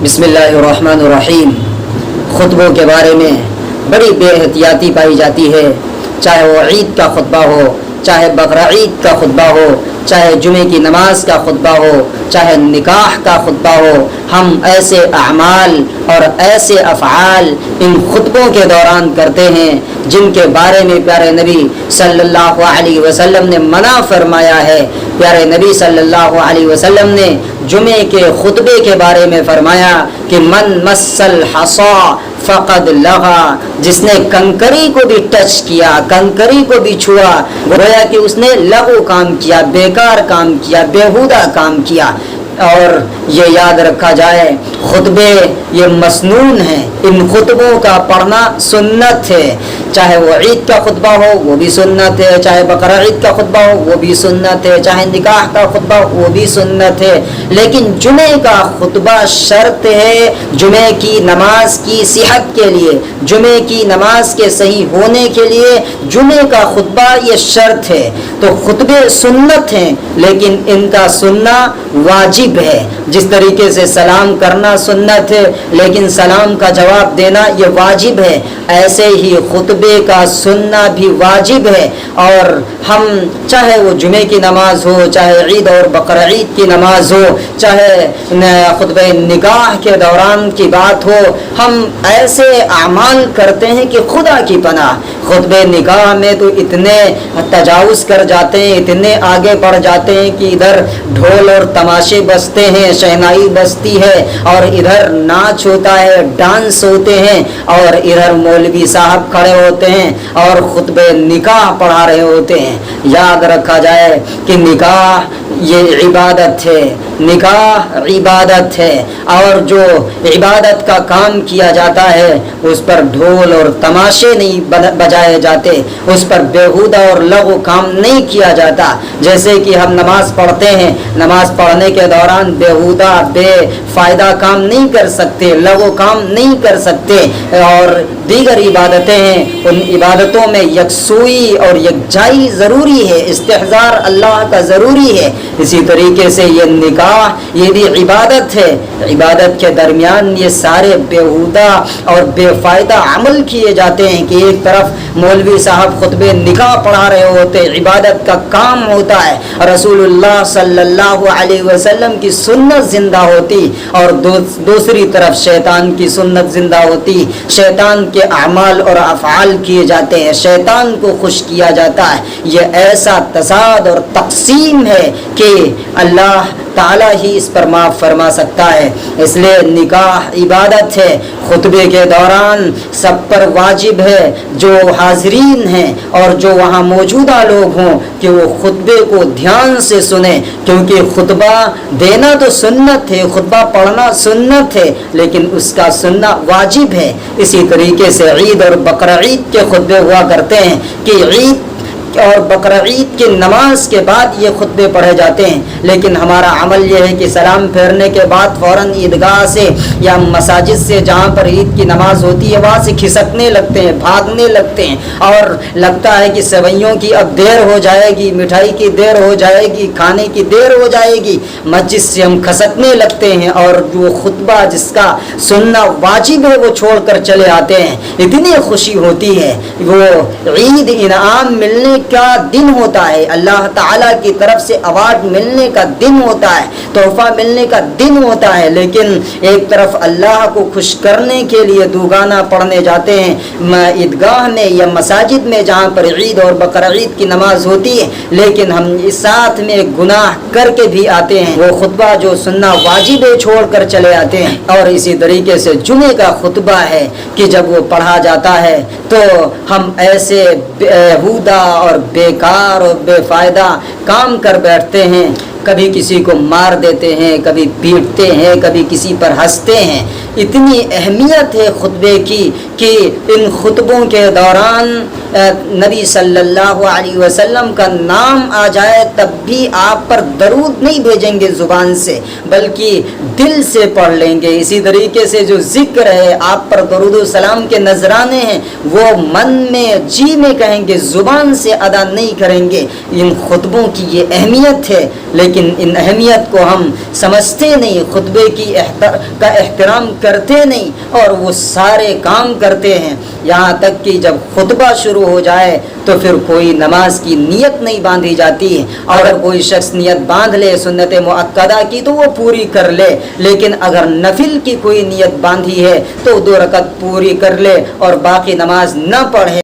بسم اللہ الرحمن الرحیم۔ خطبوں کے بارے میں بڑی بے احتیاطی پائی جاتی ہے، چاہے وہ عید کا خطبہ ہو، چاہے بقرعید کا خطبہ ہو، چاہے جمعے کی نماز کا خطبہ ہو، چاہے نکاح کا خطبہ ہو۔ ہم ایسے اعمال اور ایسے افعال ان خطبوں کے دوران کرتے ہیں جن کے بارے میں پیارے نبی صلی اللہ علیہ وسلم نے منع فرمایا ہے۔ پیارے نبی صلی اللہ علیہ وسلم نے جمعے کے خطبے کے بارے میں فرمایا کہ من مس الحصا فقد لغا، جس نے کنکری کو بھی ٹچ کیا، کنکری کو بھی چھوا، گویا کہ اس نے لغو کام کیا، بیکار کام کیا، بیہودہ کام کیا۔ اور یہ یاد رکھا جائے خطبے یہ مسنون ہیں، ان خطبوں کا پڑھنا سنت ہے، چاہے وہ عید کا خطبہ ہو وہ بھی سنت ہے، چاہے بقرعید کا خطبہ ہو وہ بھی سنت ہے، چاہے نکاح کا خطبہ ہو وہ بھی سنت ہے، لیکن جمعے کا خطبہ شرط ہے جمعے کی نماز کی صحت کے لیے، جمعے کی نماز کے صحیح ہونے کے لیے جمعے کا خطبہ یہ شرط ہے۔ تو خطبے سنت ہیں لیکن ان کا سننا واجب ہے، جس طریقے سے سلام کرنا سنت ہے لیکن سلام کا جواب دینا یہ واجب ہے، ایسے ہی خطبے کا سننا بھی واجب ہے۔ اور ہم چاہے وہ جمعے کی نماز ہو، چاہے عید اور بقرعید کی نماز ہو، چاہے خطبہ نکاح کے دوران کی بات ہو، ہم ایسے اعمال کرتے ہیں کہ خدا کی پناہ خطبہ نکاح میں تو اتنے تجاوز کر جاتے ہیں، اتنے آگے بڑھ جاتے ہیں کہ ادھر ڈھول اور تماشے بجتے ہیں، شہنائی بجتی ہے، اور ادھر ناچ ہوتا ہے، ڈانس ہوتے ہیں، اور ادھر مولوی صاحب کھڑے ہوتے ہیں اور خطبہ نکاح پڑھا رہے ہوتے ہیں۔ یاد رکھا جائے کہ نکاح یہ عبادت ہے، نکاح عبادت ہے، اور جو عبادت کا کام کیا جاتا ہے اس پر ڈھول اور تماشے نہیں بجائے جاتے، اس پر بیہودہ اور لغو کام نہیں کیا جاتا۔ جیسے کہ ہم نماز پڑھتے ہیں، نماز پڑھنے کے دوران بیہودہ بے فائدہ کام نہیں کر سکتے، لغو کام نہیں کر سکتے، اور دیگر عبادتیں ہیں ان عبادتوں میں یکسوئی اور یکجائی ضروری ہے، استحضار اللہ کا ضروری ہے۔ اسی طریقے سے یہ نکاح یہ بھی عبادت ہے، عبادت کے درمیان یہ سارے بیہودہ اور بے فائدہ عمل کیے جاتے ہیں کہ ایک طرف مولوی صاحب خطبے نکاح پڑھا رہے ہوتے، عبادت کا کام ہوتا ہے، رسول اللہ صلی اللہ علیہ وسلم کی سنت زندہ ہوتی، اور دوسری طرف شیطان کی سنت زندہ ہوتی، شیطان کے اعمال اور افعال کیے جاتے ہیں، شیطان کو خوش کیا جاتا ہے۔ یہ ایسا تضاد اور تقسیم ہے کہ اللہ تعالیٰ ہی اس پر معاف فرما سکتا ہے۔ اس لیے نکاح عبادت ہے، خطبے کے دوران سب پر واجب ہے جو حاضرین ہیں اور جو وہاں موجودہ لوگ ہوں کہ وہ خطبے کو دھیان سے سنیں، کیونکہ خطبہ دینا تو سنت ہے، خطبہ پڑھنا سنت ہے لیکن اس کا سننا واجب ہے۔ اسی طریقے سے عید اور بقرعید کے خطبے ہوا کرتے ہیں کہ عید اور بقرعید کی نماز کے بعد یہ خطبے پڑھے جاتے ہیں، لیکن ہمارا عمل یہ ہے کہ سلام پھیرنے کے بعد فوراً عیدگاہ سے یا مساجد سے جہاں پر عید کی نماز ہوتی ہے وہاں سے کھسکنے لگتے ہیں، بھاگنے لگتے ہیں، اور لگتا ہے کہ سوئیوں کی اب دیر ہو جائے گی، مٹھائی کی دیر ہو جائے گی، کھانے کی دیر ہو جائے گی، مسجد سے ہم کھسکنے لگتے ہیں اور جو خطبہ جس کا سننا واجب ہے وہ چھوڑ کر چلے آتے ہیں۔ اتنی خوشی ہوتی ہے، وہ عید انعام ملنے کا دن ہوتا ہے، اللہ تعالیٰ کی طرف سے ایوارڈ ملنے کا دن ہوتا ہے، تحفہ ملنے کا دن ہوتا ہے، لیکن ایک طرف اللہ کو خوش کرنے کے لیے دوگانہ پڑھنے جاتے ہیں عیدگاہ میں یا مساجد میں جہاں پر عید اور بقرعید کی نماز ہوتی ہے، لیکن ہم اس ساتھ میں گناہ کر کے بھی آتے ہیں، وہ خطبہ جو سننا واجب ہے چھوڑ کر چلے آتے ہیں۔ اور اسی طریقے سے جمعے کا خطبہ ہے کہ جب وہ پڑھا جاتا ہے تو ہم ایسے بیہودہ اور بیکار اور بے فائدہ کام کر بیٹھتے ہیں، کبھی کسی کو مار دیتے ہیں، کبھی پیٹتے ہیں، کبھی کسی پر ہنستے ہیں۔ اتنی اہمیت ہے خطبے کی کہ ان خطبوں کے دوران نبی صلی اللہ علیہ وسلم کا نام آ جائے تب بھی آپ پر درود نہیں بھیجیں گے زبان سے بلکہ دل سے پڑھ لیں گے۔ اسی طریقے سے جو ذکر ہے آپ پر درود و سلام کے نذرانے ہیں وہ من میں جی میں کہیں گے، زبان سے ادا نہیں کریں گے۔ ان خطبوں کی یہ اہمیت ہے، لیکن لیکن ان اہمیت کو ہم سمجھتے نہیں، خطبے کی کا احترام کرتے نہیں، اور وہ سارے کام کرتے ہیں، یہاں تک کہ جب خطبہ شروع ہو جائے تو پھر کوئی نماز کی نیت نہیں باندھی جاتی ہے۔ اگر کوئی شخص نیت باندھ لے سنت مؤکدہ کی تو وہ پوری کر لے، لیکن اگر نفل کی کوئی نیت باندھی ہے تو 2 رکعت پوری کر لے اور باقی نماز نہ پڑھے۔